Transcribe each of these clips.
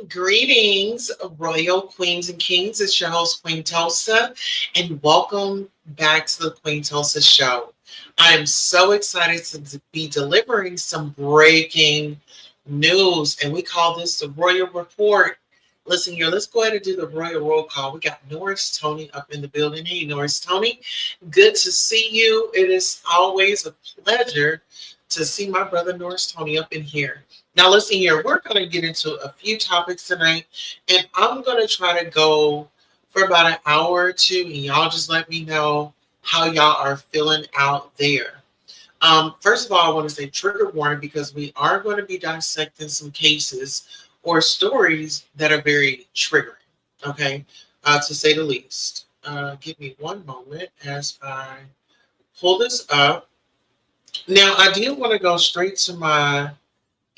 Greetings, royal queens and kings. It's your host, Queen Tulsa, and welcome back to the Queen Tulsa Show. I am so excited to be delivering some breaking news, and we call this the Royal Report. Listen here, let's go ahead and do the Royal Roll Call. We got Norris Tony up in the building. Hey, Norris Tony, good to see you. It is always a pleasure to see my brother Norris Tony up in here. Now, listen here, we're going to get into a few topics tonight, and I'm going to try to go for about an hour or two, and y'all just let me know how y'all are feeling out there. First of all, I want to say trigger warning because we are going to be dissecting some cases or stories that are very triggering, okay, to say the least. Give me one moment as I pull this up. Now, I did want to go straight to my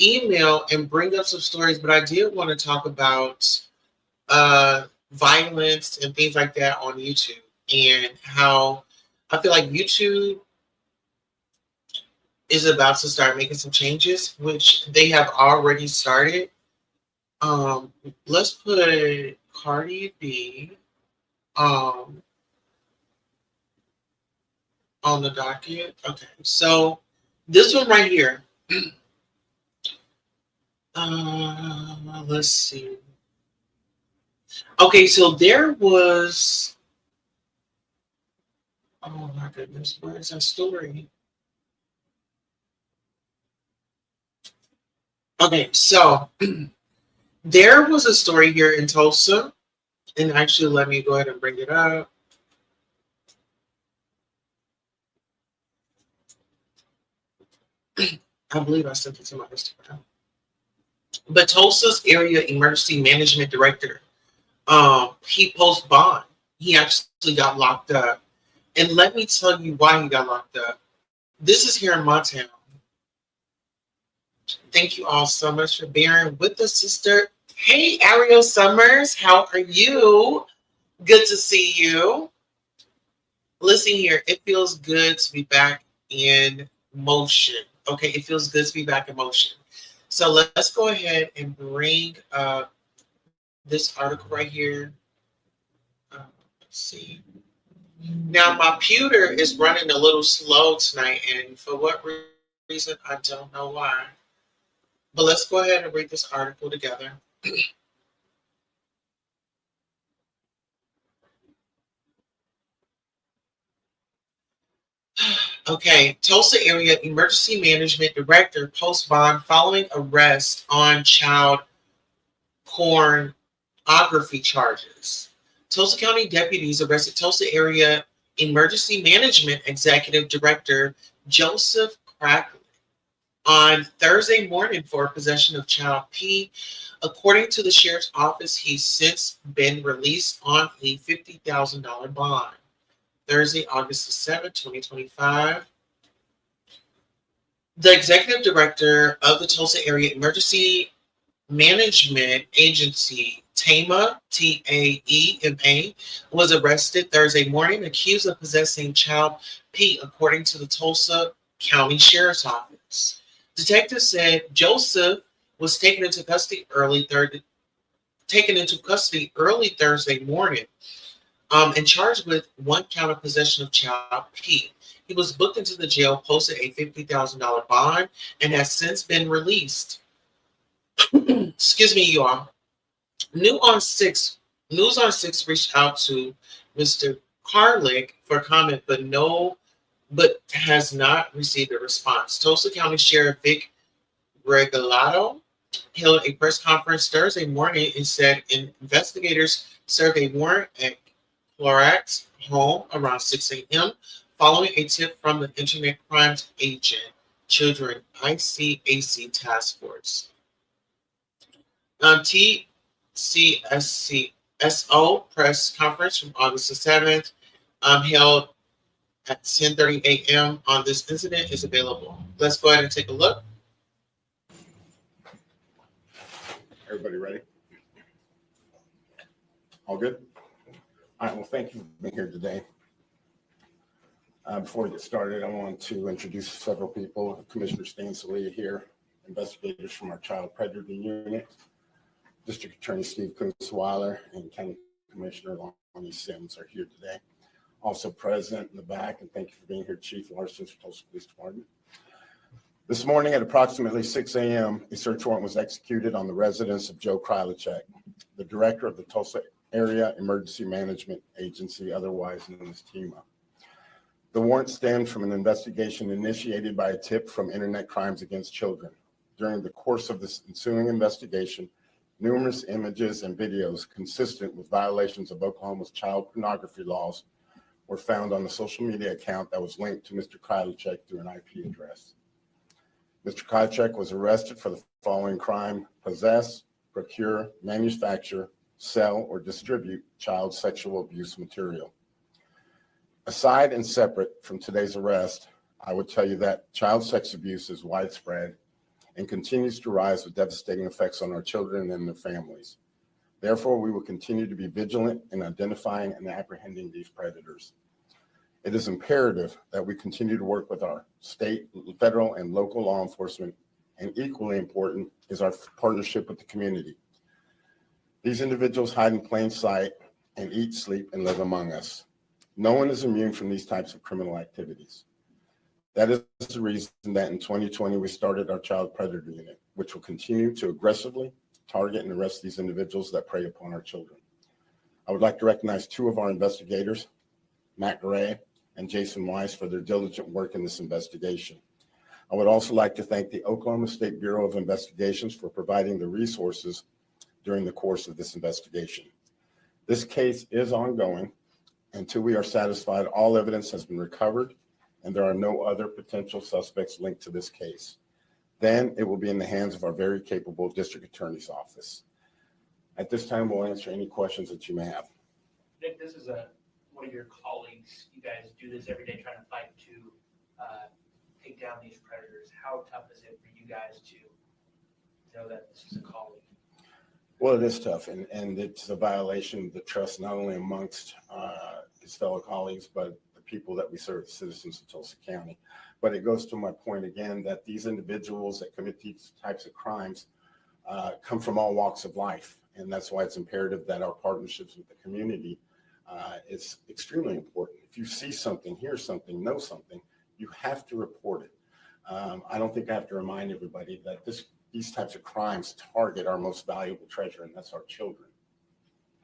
email and bring up some stories, but I did want to talk about violence and things like that on YouTube and how I feel like YouTube is about to start making some changes, which they have already started. Um, let's put Cardi B um, on the docket. Okay, so this one right here. Let's see. Okay, so there was. Oh my goodness, where is that story? Okay, so there was a story here in Tulsa, and actually, let me go ahead and bring it up. I believe I sent it to my Instagram. But Tulsa's area emergency management director, he post bond. He actually got locked up, and let me tell you why he got locked up. This is here in my town. Thank you all so much for bearing with us, sister. Hey, Ariel Summers, how are you? Good to see you. Listen here, it feels good to be back in motion. Okay, it feels good to be back in motion. So let's go ahead and bring up this article right here. Let's see. Now, my computer is running a little slow tonight, and for what reason, I don't know why. But let's go ahead and read this article together. Okay, Tulsa Area Emergency Management Director posts bond following arrest on child pornography charges. Tulsa County deputies arrested Tulsa Area Emergency Management Executive Director Joseph Cracklin on Thursday morning for possession of child P. According to the sheriff's office, he's since been released on a $50,000 bond. Thursday, August the 7th, 2025. The executive director of the Tulsa Area Emergency Management Agency, TAMA, TAEMA, was arrested Thursday morning accused of possessing child P, according to the Tulsa County Sheriff's Office. Detectives said Joseph was taken into custody early Thursday morning and charged with one count of possession of child P. He was booked into the jail, posted a $50,000 bond, and has since been released. Excuse me, you all. New on Six, News on Six reached out to Mr. Carlick for comment, but has not received a response. Tulsa County Sheriff Vic Regalado held a press conference Thursday morning and said investigators served a warrant at Clorac's home around 6 a.m. following a tip from the Internet Crimes Agent Children ICAC Task Force. TCSCSO press conference from August the 7th, held at 10:30 a.m. on this incident is available. Let's go ahead and take a look. Everybody ready? All good? All right, well, thank you for being here today. Before we get started, I want to introduce several people. Commissioner Stan Celia here, investigators from our Child Predator Unit. District Attorney Steve Kunzweiler and County Commissioner Lonnie Sims are here today. Also present in the back, and thank you for being here, Chief Larson from Tulsa Police Department. This morning at approximately 6 a.m., a search warrant was executed on the residence of Joe Krylicek, the director of the Tulsa Area Emergency Management Agency, otherwise known as TEMA. The warrant stemmed from an investigation initiated by a tip from Internet Crimes Against Children. During the course of this ensuing investigation, numerous images and videos consistent with violations of Oklahoma's child pornography laws were found on the social media account that was linked to Mr. Krylicek through an IP address. Mr. Krylicek was arrested for the following crime: possess, procure, manufacture, sell, or distribute child sexual abuse material. Aside and separate from today's arrest, I would tell you that child sex abuse is widespread and continues to rise with devastating effects on our children and their families. Therefore, we will continue to be vigilant in identifying and apprehending these predators. It is imperative that we continue to work with our state, federal, and local law enforcement, and equally important is our partnership with the community. These individuals hide in plain sight and eat, sleep, and live among us. No one is immune from these types of criminal activities. That is the reason that in 2020, we started our Child Predator Unit, which will continue to aggressively target and arrest these individuals that prey upon our children. I would like to recognize two of our investigators, Matt Gray and Jason Weiss, for their diligent work in this investigation. I would also like to thank the Oklahoma State Bureau of Investigations for providing the resources during the course of this investigation. This case is ongoing until we are satisfied all evidence has been recovered and there are no other potential suspects linked to this case. Then it will be in the hands of our very capable district attorney's office. At this time, we'll answer any questions that you may have. Nick, this is one of your colleagues. You guys do this every day, trying to fight to take down these predators. How tough is it for you guys to know that this is a colleague? Well, it is tough, and it's a violation of the trust not only amongst his fellow colleagues, but the people that we serve, the citizens of Tulsa County. But it goes to my point again that these individuals that commit these types of crimes come from all walks of life, and that's why it's imperative that our partnerships with the community is extremely important. If you see something, hear something, know something, you have to report it. I don't think I have to remind everybody that these types of crimes target our most valuable treasure, and that's our children.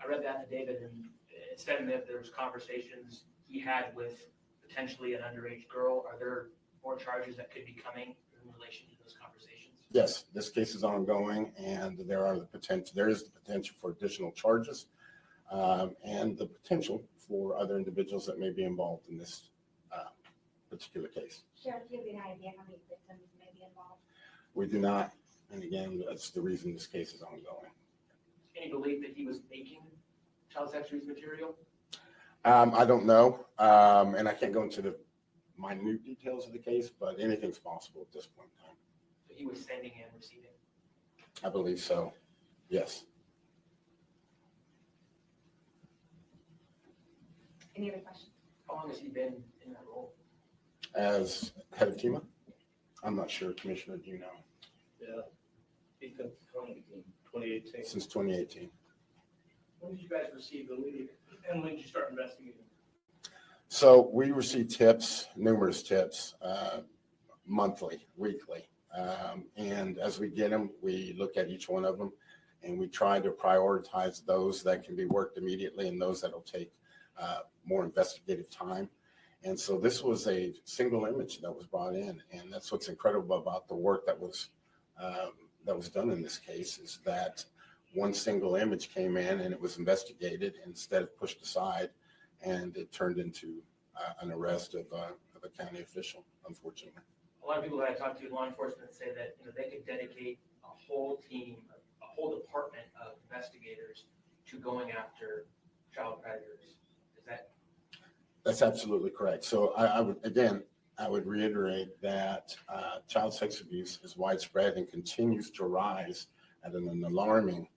I read the affidavit, and it said that there was conversations he had with potentially an underage girl. Are there more charges that could be coming in relation to those conversations? Yes, this case is ongoing, and there is the potential for additional charges, and the potential for other individuals that may be involved in this particular case. Sheriff, do you have any idea how many victims may be involved? We do not, and again, that's the reason this case is ongoing. Any belief that he was making child sex abuse material? I don't know, and I can't go into the minute details of the case, but anything's possible at this point in time. So he was sending and receiving? I believe so, yes. Any other questions? How long has he been in that role? As head of TEMA? I'm not sure, Commissioner, do you know? Yeah, he's been 2018. Since 2018. When did you guys receive the lead, and when did you start investigating? So we receive tips, numerous tips, monthly, weekly. And as we get them, we look at each one of them and we try to prioritize those that can be worked immediately and those that will take more investigative time. And so this was a single image that was brought in. And that's what's incredible about the work that was done in this case, is that one single image came in and it was investigated instead of pushed aside, and it turned into an arrest of a county official, unfortunately. A lot of people that I talk to in law enforcement say that they could dedicate a whole team, a whole department of investigators to going after child predators. Is that? That's absolutely correct. So I would reiterate that child sex abuse is widespread and continues to rise at an alarming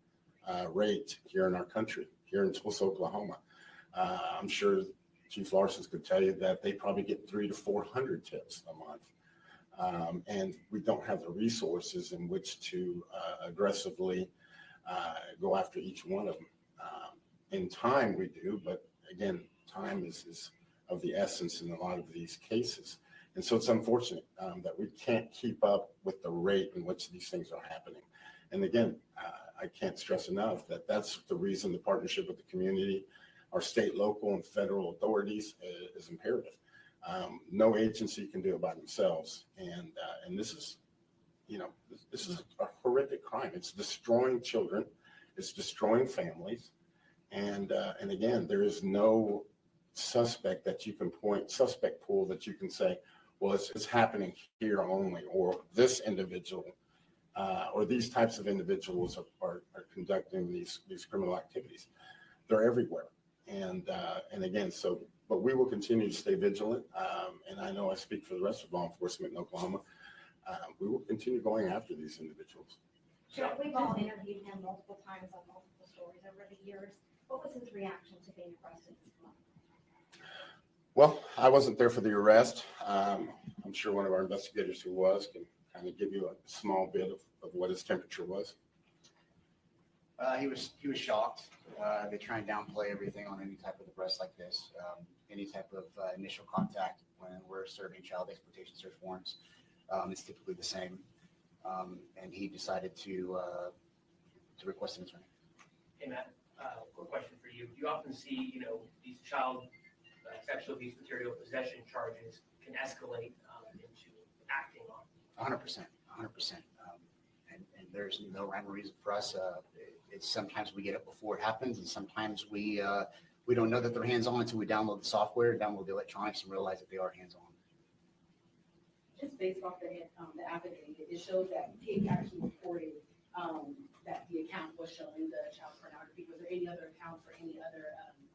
rate here in our country, here in Tulsa, Oklahoma. I'm sure Chief Larson could tell you that they probably get 300 to 400 tips a month. And we don't have the resources in which to aggressively go after each one of them. In time we do, but again, time is of the essence in a lot of these cases. And so it's unfortunate that we can't keep up with the rate in which these things are happening. And again, I can't stress enough that that's the reason the partnership with the community, our state, local, and federal authorities is imperative. No agency can do it by themselves. And this is, this is a horrific crime. It's destroying children. It's destroying families. And again, there is no suspect pool that you can say, well, it's happening here only, or this individual, or these types of individuals are conducting these criminal activities. They're everywhere. And again, but we will continue to stay vigilant. And I know I speak for the rest of law enforcement in Oklahoma. We will continue going after these individuals. Chuck, we've all interviewed him multiple times on multiple stories over the years. What was his reaction to being arrested this month? Well, I wasn't there for the arrest. I'm sure one of our investigators who was can kind of give you a small bit of what his temperature was. He was shocked. They try and downplay everything on any type of arrest like this. Any type of initial contact when we're serving child exploitation search warrants, it's typically the same. And he decided to request an attorney. Hey, Matt, quick question for you. You often see, these child sexual abuse material possession charges can escalate into acting on. 100%. And there's no rhyme or reason for us. It's sometimes we get it before it happens, and sometimes we don't know that they're hands-on until we download the software, download the electronics, and realize that they are hands-on. Just based off the affidavit, it shows that Pig actually reported that the account was showing the child pornography. Was there any other accounts or any other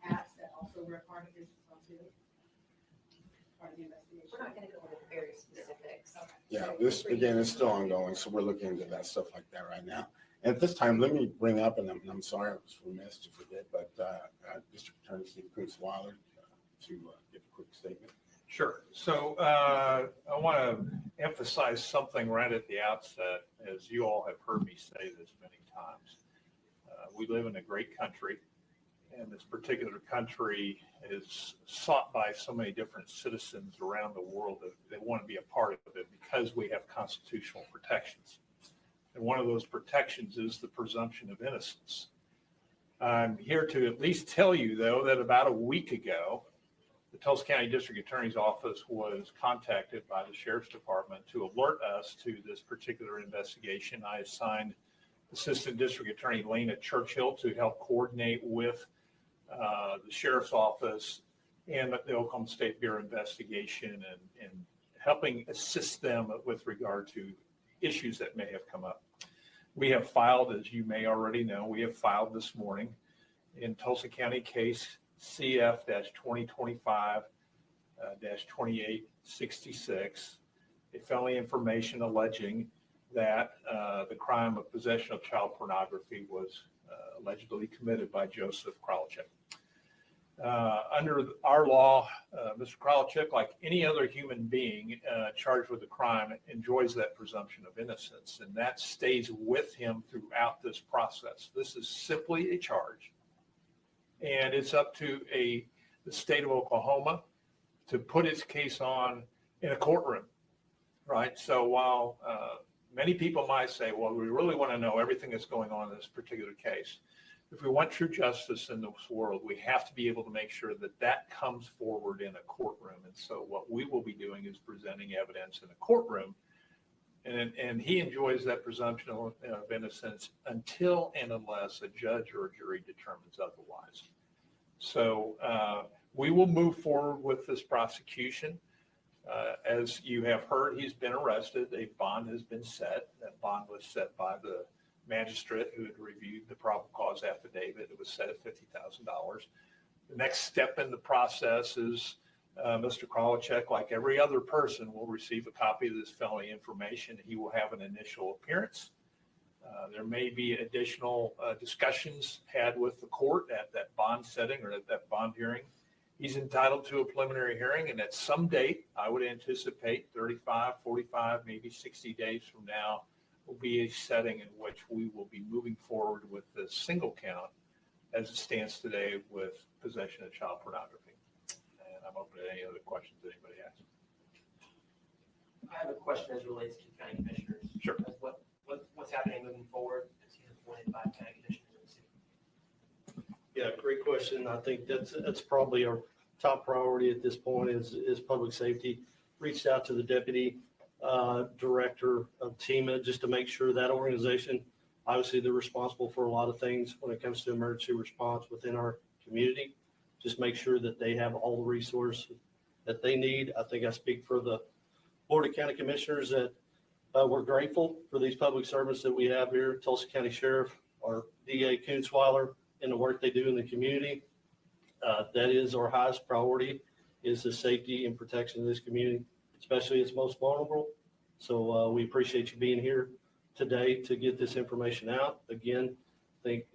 apps that also were part of this responsibility? Part of the investigation? We're not going to go into very specifics. Okay. Yeah, this again is still ongoing, so we're looking into that stuff like that right now. And at this time, let me bring up, and I'm sorry I was remiss to forget, but District Attorney Steve Kunzweiler to give a quick statement. Sure. So I want to emphasize something right at the outset, as you all have heard me say this many times. We live in a great country, and this particular country is sought by so many different citizens around the world that they want to be a part of it because we have constitutional protections. And one of those protections is the presumption of innocence. I'm here to at least tell you, though, that about a week ago, the Tulsa County District Attorney's Office was contacted by the Sheriff's Department to alert us to this particular investigation. I assigned Assistant District Attorney Lena Churchill to help coordinate with the Sheriff's Office and the Oklahoma State Bureau of Investigation and helping assist them with regard to issues that may have come up. We have filed, as you may already know, we have filed this morning in Tulsa County case CF-2025-2866, a felony information alleging that the crime of possession of child pornography was allegedly committed by Joseph Kralachik. Under our law, Mr. Kralachik, like any other human being charged with a crime, enjoys that presumption of innocence, and that stays with him throughout this process. This is simply a charge. And it's up to the state of Oklahoma to put its case on in a courtroom, right? So while many people might say, well, we really want to know everything that's going on in this particular case, if we want true justice in this world, we have to be able to make sure that that comes forward in a courtroom. And so what we will be doing is presenting evidence in a courtroom. And he enjoys that presumption of innocence until and unless a judge or a jury determines otherwise. So we will move forward with this prosecution. As you have heard, he's been arrested. A bond has been set. That bond was set by the magistrate who had reviewed the probable cause affidavit. It was set at $50,000. The next step in the process is Mr. Kralachik, like every other person, will receive a copy of this felony information. He will have an initial appearance. There may be additional discussions had with the court at that bond setting or at that bond hearing. He's entitled to a preliminary hearing, and at some date, I would anticipate 35, 45, maybe 60 days from now, will be a setting in which we will be moving forward with the single count as it stands today with possession of child pornography. And I'm open to any other questions that anybody has. I have a question as relates to county commissioners. Sure. As what's happening moving forward as he's appointed by county commissioners in the city? Yeah, great question. I think that's probably our top priority at this point is public safety. Reached out to the deputy director of TEMA just to make sure that organization, obviously they're responsible for a lot of things when it comes to emergency response within our community. Just make sure that they have all the resources that they need. I think I speak for the Board of County Commissioners that we're grateful for these public servants that we have here, Tulsa County Sheriff, our DA Kunzweiler, and the work they do in the community. That is our highest priority, is the safety and protection of this community, especially its most vulnerable. So we appreciate you being here today to get this information out. Again, I think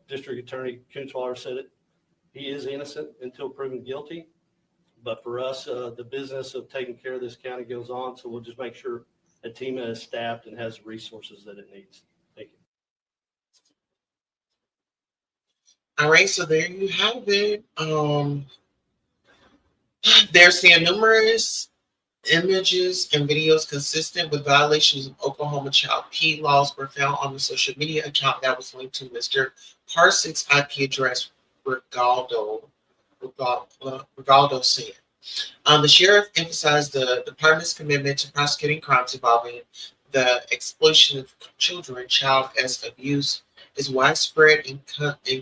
District Attorney Kunzweiler said it. He is innocent until proven guilty. But for us, the business of taking care of this county goes on. So we'll just make sure that TEMA is staffed and has the resources that it needs. Thank you. All right, so there you have it. They're seeing numerous images and videos consistent with violations of Oklahoma Child P laws were found on the social media account that was linked to Mr. Parsons' IP address, Rigaldo said. The sheriff emphasized the department's commitment to prosecuting crimes involving the exploitation of children. Child as abuse is widespread and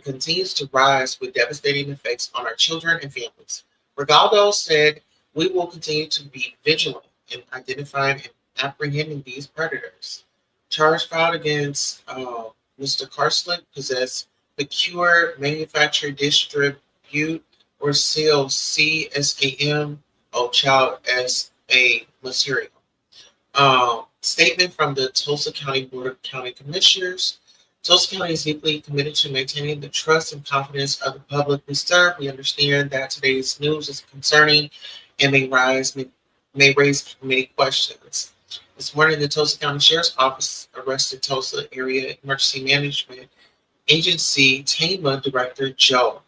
continues to rise with devastating effects on our children and families. Rigaldo said, "We will continue to be vigilant in identifying and apprehending these predators." Charge filed against Mr. Karslick possess, procure, manufacture, distribute, or sell CSAM or child as a material. Statement from the Tulsa County Board of County Commissioners. Tulsa County is deeply committed to maintaining the trust and confidence of the public we serve. We understand that today's news is concerning and may raise many questions. This morning, the Tulsa County Sheriff's Office arrested Tulsa Area Emergency Management Agency TEMA Director Joe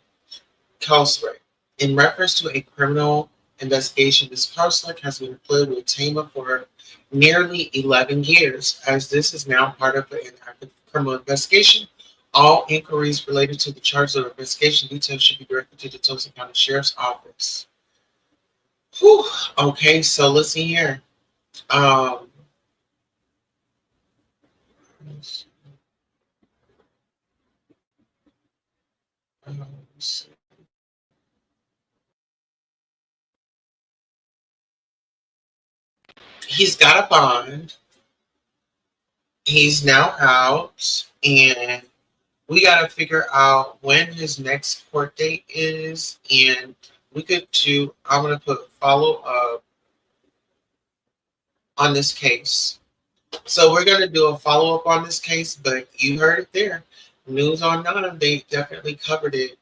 Karslick. In reference to a criminal investigation, Ms. Karslick has been employed with TEMA for nearly 11 years. As this is now part of an active criminal investigation, all inquiries related to the charges of investigation details should be directed to the Tulsa County Sheriff's Office. Whew. Okay, so let's see here. He's got a bond. He's now out, and we got to figure out when his next court date is, and we could do, I'm going to put follow up on this case. So we're going to do a follow up on this case, but you heard it there. News on 9, they definitely covered it.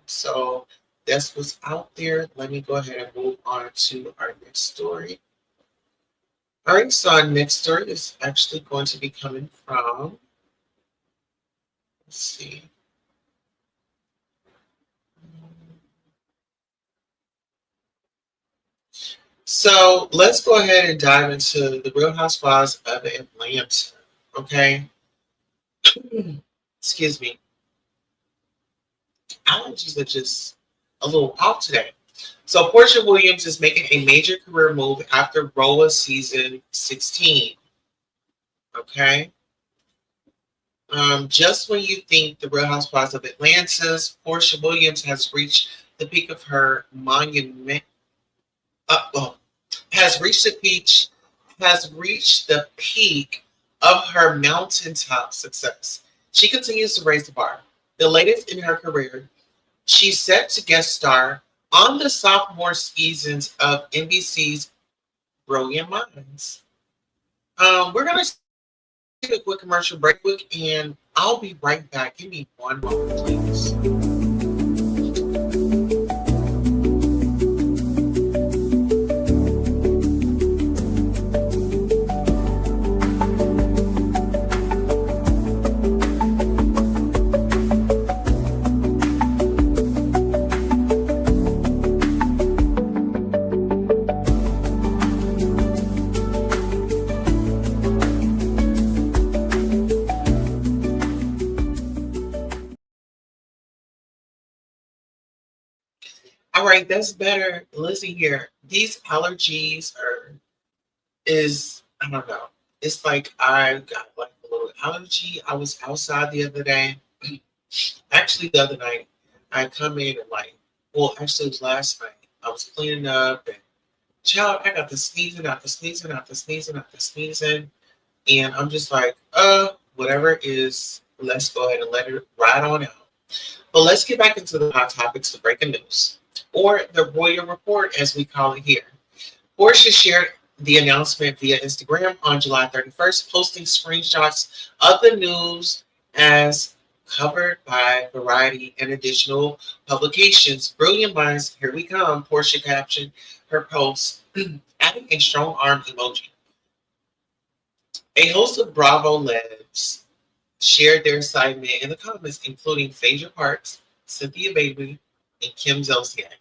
So that's what's out there. Let me go ahead and move on to our next story. All right, so our next story is actually going to be coming from, let's see. So let's go ahead and dive into the Real Housewives of Atlanta, okay? Excuse me. Allergies are just a little off today. So Portia Williams is making a major career move after Roa season 16. Okay. Just when you think the Real Housewives of Atlanta's Portia Williams has reached the peak of her monument, has reached the peak of her mountaintop success, she continues to raise the bar. The latest in her career, she's set to guest star on the sophomore seasons of NBC's Brilliant Minds. We're going to take a quick commercial break, and I'll be right back. Give me one moment, please. right, that's better. Listen here. These allergies I don't know. It's like I got like a little allergy. I was outside the other day. Actually, the other night, I come in and well, actually, it was last night. I was cleaning up and child, I got the sneezing, out the sneezing, out the sneezing, out the sneezing. And I'm just like, whatever it is, let's go ahead and let it ride on out. But let's get back into the hot topics, the breaking news, or the Royal Report, as we call it here. Porsche shared the announcement via Instagram on July 31st, posting screenshots of the news as covered by Variety and additional publications. Brilliant minds, here we come, Porsche captioned her post, adding a strong arm emoji. A host of Bravo Labs shared their excitement in the comments, including Phaedra Parks, Cynthia Bailey, and Kim Zolciak.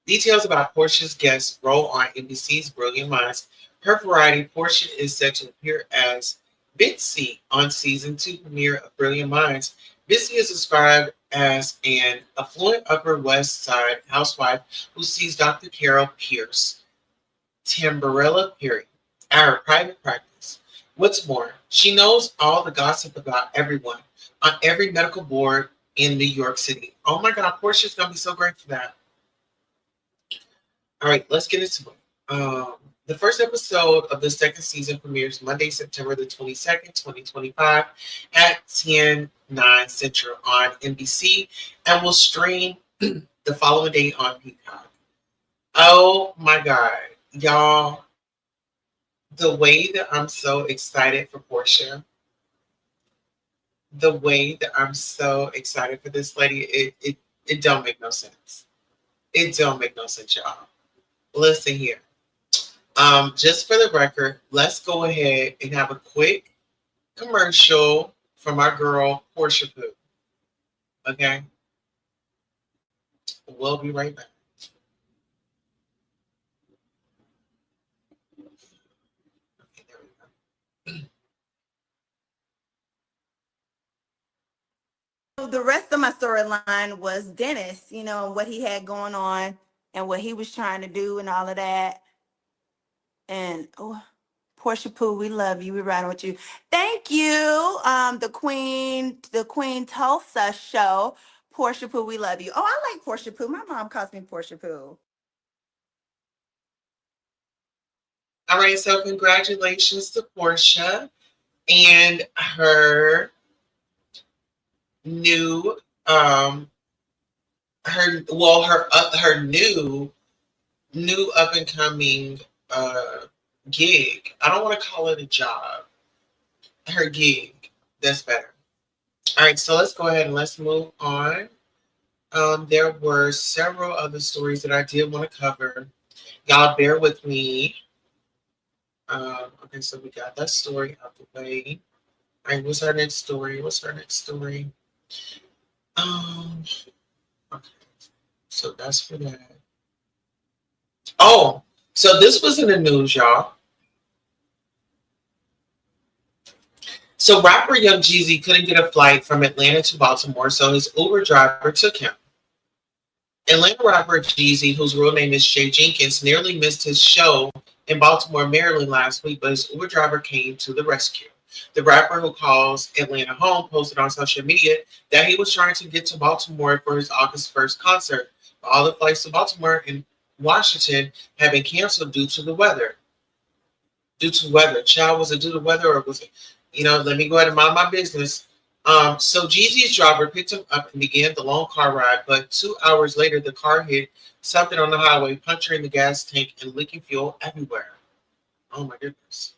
Details about Portia's guest role on NBC's Brilliant Minds. Per Variety, Portia is set to appear as Bitsy on season 2 premiere of Brilliant Minds. Bitsy is described as an affluent Upper West Side housewife who sees Dr. Carol Pierce, Tamburella Perry, at her private practice. What's more, she knows all the gossip about everyone on every medical board in New York City. Oh my God, Portia's going to be so great for that. All right, let's get into it. The first episode of the second season premieres Monday, September the 22nd, 2025 at 10/9 Central on NBC and will stream the following day on Peacock. Oh my God, y'all, the way that I'm so excited for Portia, the way that I'm so excited for this lady, it don't make no sense. It don't make no sense, y'all. Listen here. Just for the record, let's go ahead and have a quick commercial from our girl Portia Poo. Okay, we'll be right back. Okay, there we go. The rest of my storyline was Dennis, what he had going on and what he was trying to do and all of that. And Portia Poo, we love you. We're riding with you. Thank you. The Queen Tulsa show. Portia Poo, we love you. Oh, I like Portia Poo. My mom calls me Portia Poo. All right, so congratulations to Portia and her new her new up and coming gig. I don't want to call it a job. Her gig. That's better. All right, so let's go ahead and let's move on. There were several other stories that I did want to cover. Y'all bear with me. Okay, so we got that story out the way. All right, what's our next story? Okay, so that's for that. Oh, so this was in the news, y'all. So rapper Young Jeezy couldn't get a flight from Atlanta to Baltimore, so his Uber driver took him. Atlanta rapper Jeezy, whose real name is Jay Jenkins, nearly missed his show in Baltimore, Maryland last week, but his Uber driver came to the rescue. The rapper, who calls Atlanta home, posted on social media that he was trying to get to Baltimore for his August 1st concert. All the flights to Baltimore and Washington have been canceled due to the weather. Child, was it due to weather or was it, let me go ahead and mind my business. So Jeezy's driver picked him up and began the long car ride, but 2 hours later, the car hit something on the highway, puncturing the gas tank and leaking fuel everywhere. Oh my goodness.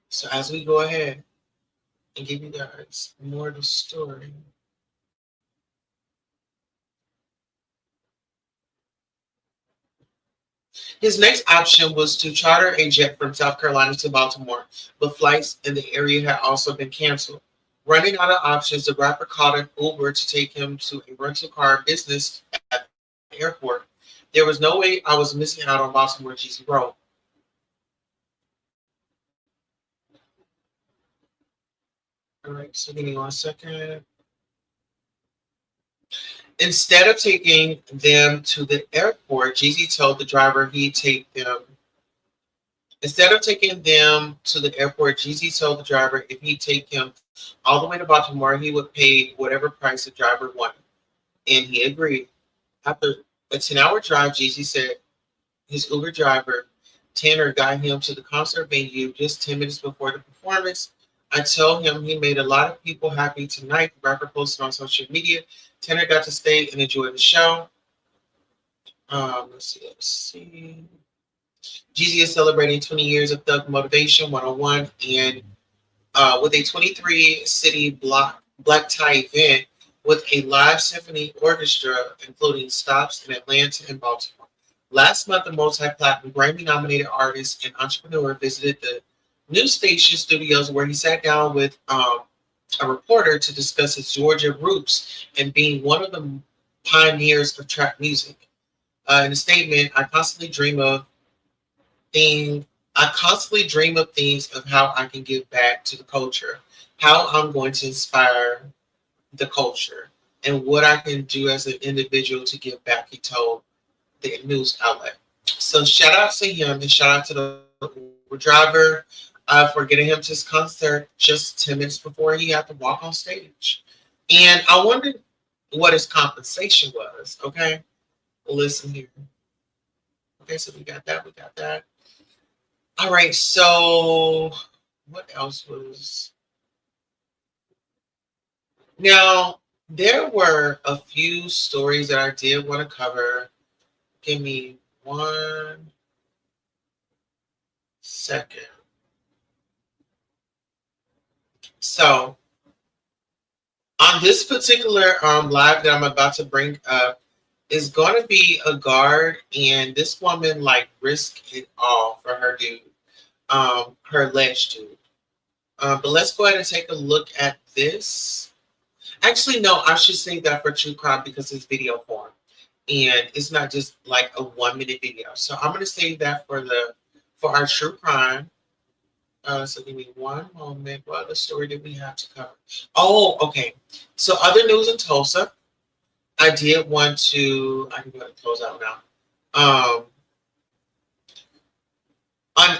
So as we go ahead and give you guys more of the story. His next option was to charter a jet from South Carolina to Baltimore, but flights in the area had also been canceled. Running out of options, the rapper called an Uber to take him to a rental car business at the airport. There was no way I was missing out on Baltimore, Jeezy wrote. All right, so give me 1 second. Instead of taking them to the airport, Jeezy told the driver he'd take them. Instead of taking them to the airport, Jeezy told the driver if he'd take him all the way to Baltimore, he would pay whatever price the driver wanted. And he agreed. After a 10-hour drive, Jeezy said his Uber driver, Tanner, got him to the concert venue just 10 minutes before the performance. I told him he made a lot of people happy tonight. The rapper posted on social media. Tanner got to stay and enjoy the show. Let's see. Jeezy is celebrating 20 years of Thug Motivation 101 and with a 23-city black tie event with a live symphony orchestra, including stops in Atlanta and Baltimore. Last month, the multi-platinum Grammy-nominated artist and entrepreneur visited the news station studios where he sat down with a reporter to discuss his Georgia roots and being one of the pioneers of trap music. In a statement, I constantly dream of things of how I can give back to the culture, how I'm going to inspire the culture, and what I can do as an individual to give back, he told the news outlet. So shout out to him and shout out to the Uber driver for getting him to his concert just 10 minutes before he had to walk on stage. And I wondered what his compensation was, okay? Listen here. Okay, so we got that. All right, so what else was... Now, there were a few stories that I did want to cover. Give me 1 second. So, on this particular live that I'm about to bring up is going to be a guard, and this woman like risked it all for her dude, her alleged dude. But let's go ahead and take a look at this. Actually, no, I should save that for true crime because it's video form, and it's not just like a 1-minute video. So I'm going to save that for our true crime. So give me one moment. What other story did we have to cover? Oh, okay. So other news in Tulsa. I did want to. I can go ahead and close out now.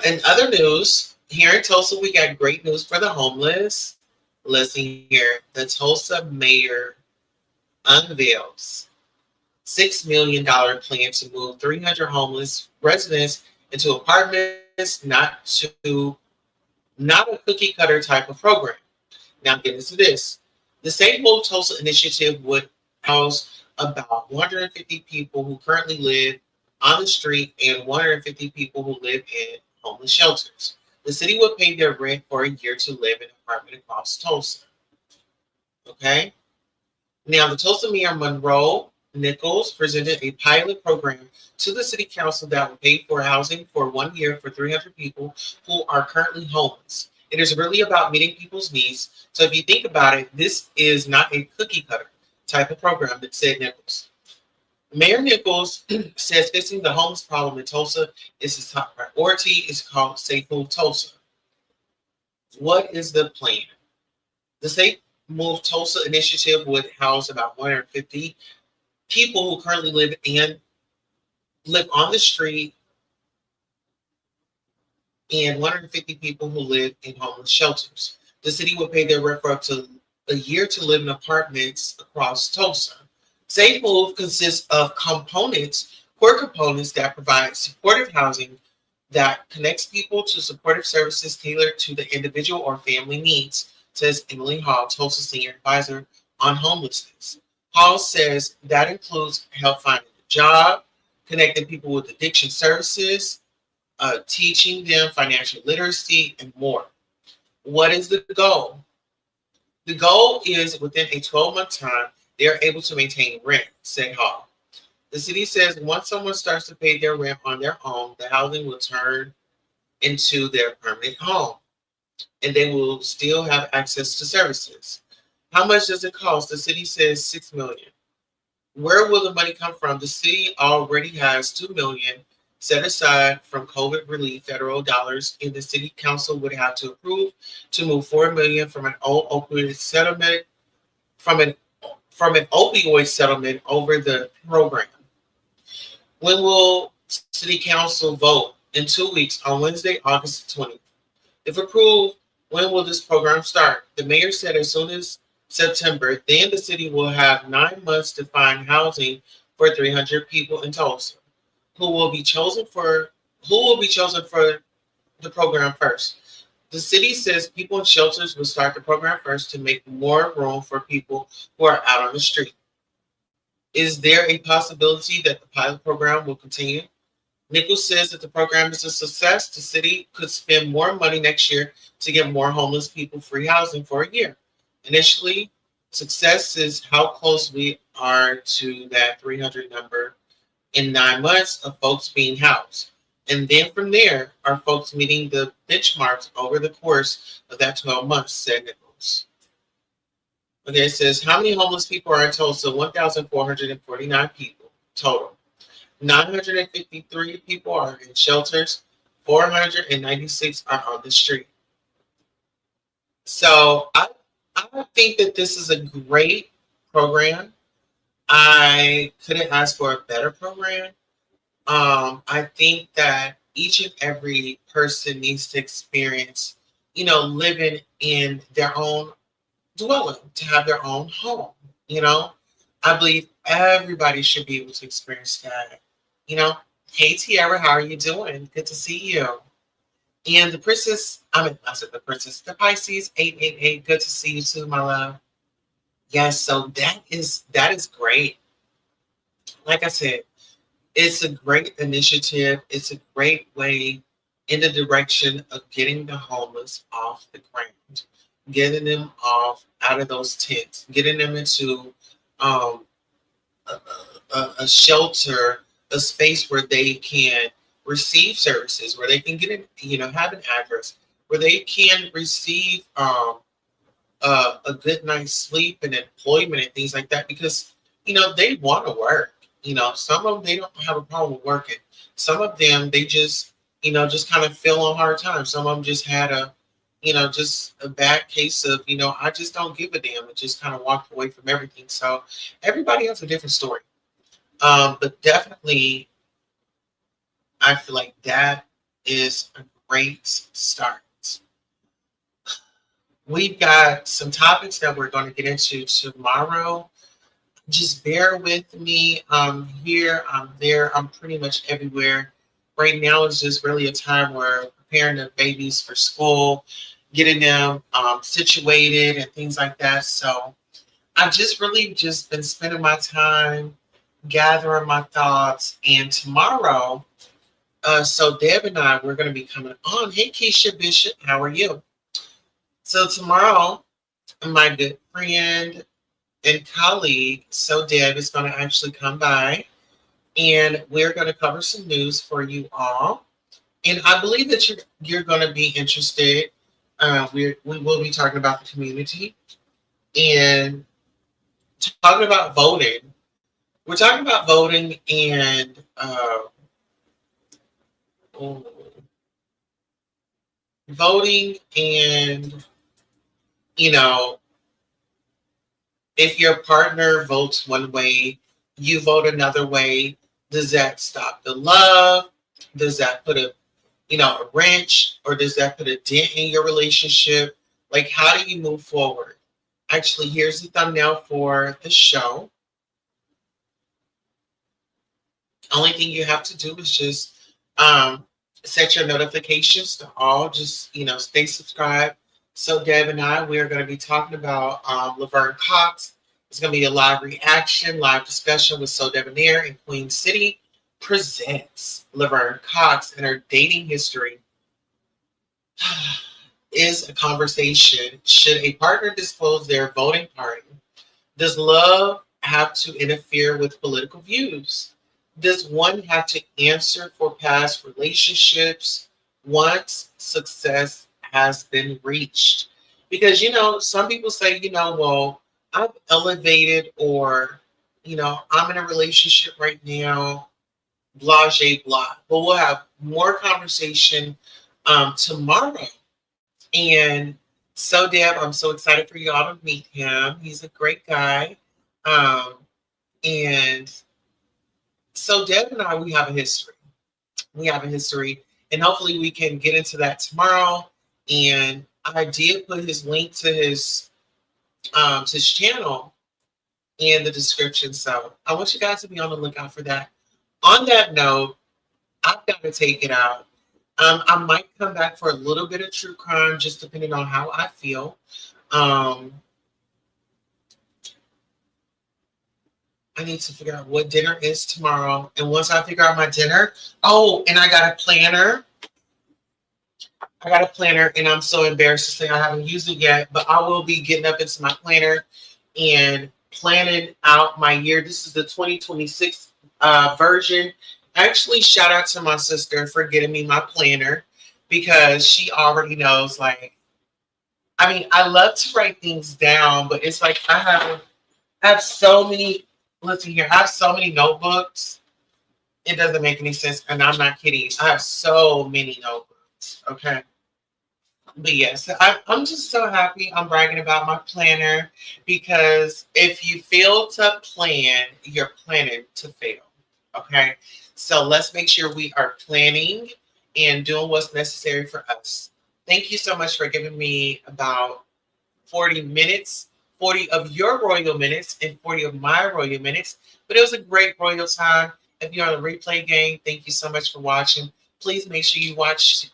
In other news, here in Tulsa, we got great news for the homeless. Listen here. The Tulsa mayor unveils $6 million plan to move 300 homeless residents into apartments, not a cookie cutter type of program. Now, get into this. The Safe Move Tulsa initiative would house about 150 people who currently live on the street and 150 people who live in homeless shelters. The city would pay their rent for a year to live in an apartment across Tulsa. Okay? Now, the Tulsa Mayor Monroe Nichols presented a pilot program to the city council that will pay for housing for 1 year for 300 people who are currently homeless. It is really about meeting people's needs. So if you think about it, this is not a cookie cutter type of program, that said Nichols. Mayor Nichols says fixing the homeless problem in Tulsa is his top priority. It's called Safe Move Tulsa. What is the plan? The Safe Move Tulsa initiative would house about 150 people who currently live on the street and 150 people who live in homeless shelters. The city would pay their rent for up to a year to live in apartments across Tulsa. Safe Move consists of core components that provide supportive housing that connects people to supportive services tailored to the individual or family needs, says Emily Hall, Tulsa Senior Advisor on Homelessness. Hall says that includes help finding a job, connecting people with addiction services, teaching them financial literacy, and more. What is the goal? The goal is within a 12-month time, they are able to maintain rent, said Hall. The city says once someone starts to pay their rent on their own, the housing will turn into their permanent home, and they will still have access to services. How much does it cost? The city says $6 million. Where will the money come from? The city already has $2 million set aside from COVID relief federal dollars, and the city council would have to approve to move $4 million from an old opioid settlement from an opioid settlement over the program. When will City Council vote? In 2 weeks on Wednesday, August 20th. If approved, when will this program start? The mayor said as soon as September, then the city will have 9 months to find housing for 300 people in Tulsa. Who will be chosen for the program first? The city says people in shelters will start the program first to make more room for people who are out on the street. Is there a possibility that the pilot program will continue? Nichols says that the program is a success. The city could spend more money next year to give more homeless people free housing for a year. Initially, success is how close we are to that 300 number in 9 months of folks being housed. And then from there, are folks meeting the benchmarks over the course of that 12 months, said Nichols. Okay, it says, how many homeless people are in Tulsa? 1,449 people total. 953 people are in shelters. 496 are on the street. So I think that this is a great program. I couldn't ask for a better program. I think that each and every person needs to experience, living in their own dwelling, to have their own home. I believe everybody should be able to experience that. Hey Tiara, how are you doing? Good to see you. And the Pisces 888. Good to see you too, my love. Yes, so that is great. Like I said, it's a great initiative. It's a great way in the direction of getting the homeless off the ground, getting them out of those tents, getting them into a shelter, a space where they can receive services, where they can get in, have an address, where they can receive a good night's sleep and employment and things like that, because they want to work. Some of them, they don't have a problem with working. Some of them, they just kind of feel on hard times. Some of them just had just a bad case of, I just don't give a damn, and just kind of walked away from everything. So everybody has a different story. But definitely, I feel like that is a great start. We've got some topics that we're going to get into tomorrow. Just bear with me. I'm here, I'm there, I'm pretty much everywhere. Right now is just really a time where preparing the babies for school, getting them situated and things like that. So I've just really just been spending my time gathering my thoughts. And tomorrow, so Deb and I, we're going to be coming on. Hey, Keisha Bishop, how are you? So tomorrow, my good friend and colleague, So Deb, is going to actually come by, and we're going to cover some news for you all. And I believe that you're going to be interested. We will be talking about the community and talking about voting. We're talking about voting and if your partner votes one way, you vote another way, does that stop the love? Does that put a wrench, or does that put a dent in your relationship? Like, how do you move forward? Actually, here's the thumbnail for the show. Only thing you have to do is just set your notifications to all. Just, stay subscribed. So Deb and I, we're going to be talking about Laverne Cox. It's going to be a live reaction, live discussion with So Debonair in Queen City presents Laverne Cox and her dating history. Is a conversation. Should a partner disclose their voting party? Does love have to interfere with political views? Does one have to answer for past relationships once success has been reached? Because, some people say, well, I've elevated, or, I'm in a relationship right now, blah, blah. But we'll have more conversation tomorrow. And So Deb, I'm so excited for y'all to meet him. He's a great guy. And so Deb and I, we have a history. We have a history, and hopefully we can get into that tomorrow. And I did put his link to his channel in the description. So I want you guys to be on the lookout for that. On that note, I've got to take it out. I might come back for a little bit of true crime, just depending on how I feel. I need to figure out what dinner is tomorrow. And once I figure out my dinner, oh, and I got a planner. And I'm so embarrassed to say I haven't used it yet, but I will be getting up into my planner and planning out my year. This is the 2026 version. Actually, shout out to my sister for getting me my planner, because she already knows, like, I mean, I love to write things down, but it's like I have so many, listen here, I have so many notebooks. It doesn't make any sense, and I'm not kidding. I have so many notebooks, okay? But yes, I'm just so happy. I'm bragging about my planner, because if you fail to plan, you're planning to fail, okay? So let's make sure we are planning and doing what's necessary for us. Thank you so much for giving me about 40 minutes, 40 of your royal minutes and 40 of my royal minutes. But it was a great royal time. If you're on the replay game, thank you so much for watching. Please make sure you watch,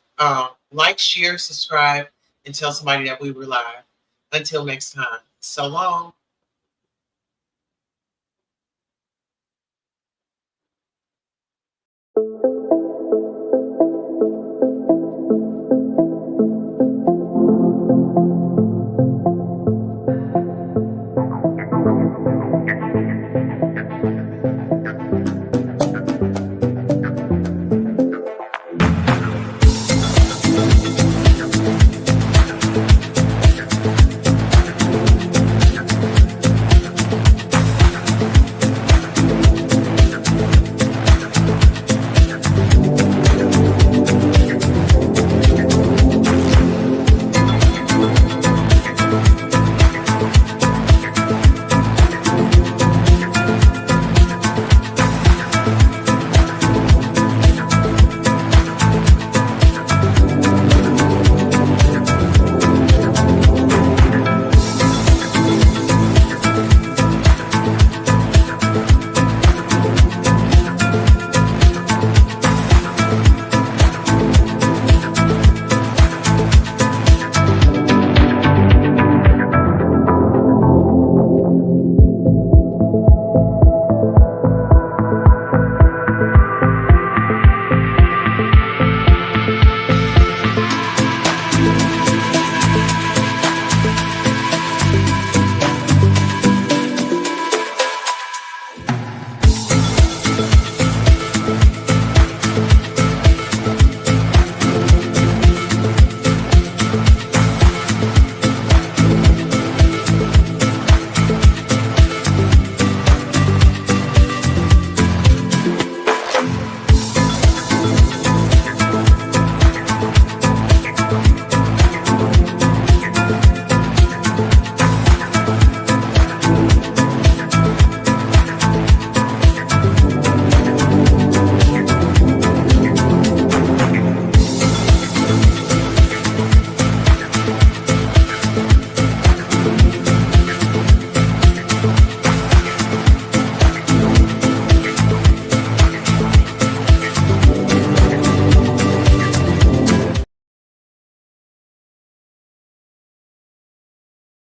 like, share, subscribe, and tell somebody that we were live. Until next time, so long.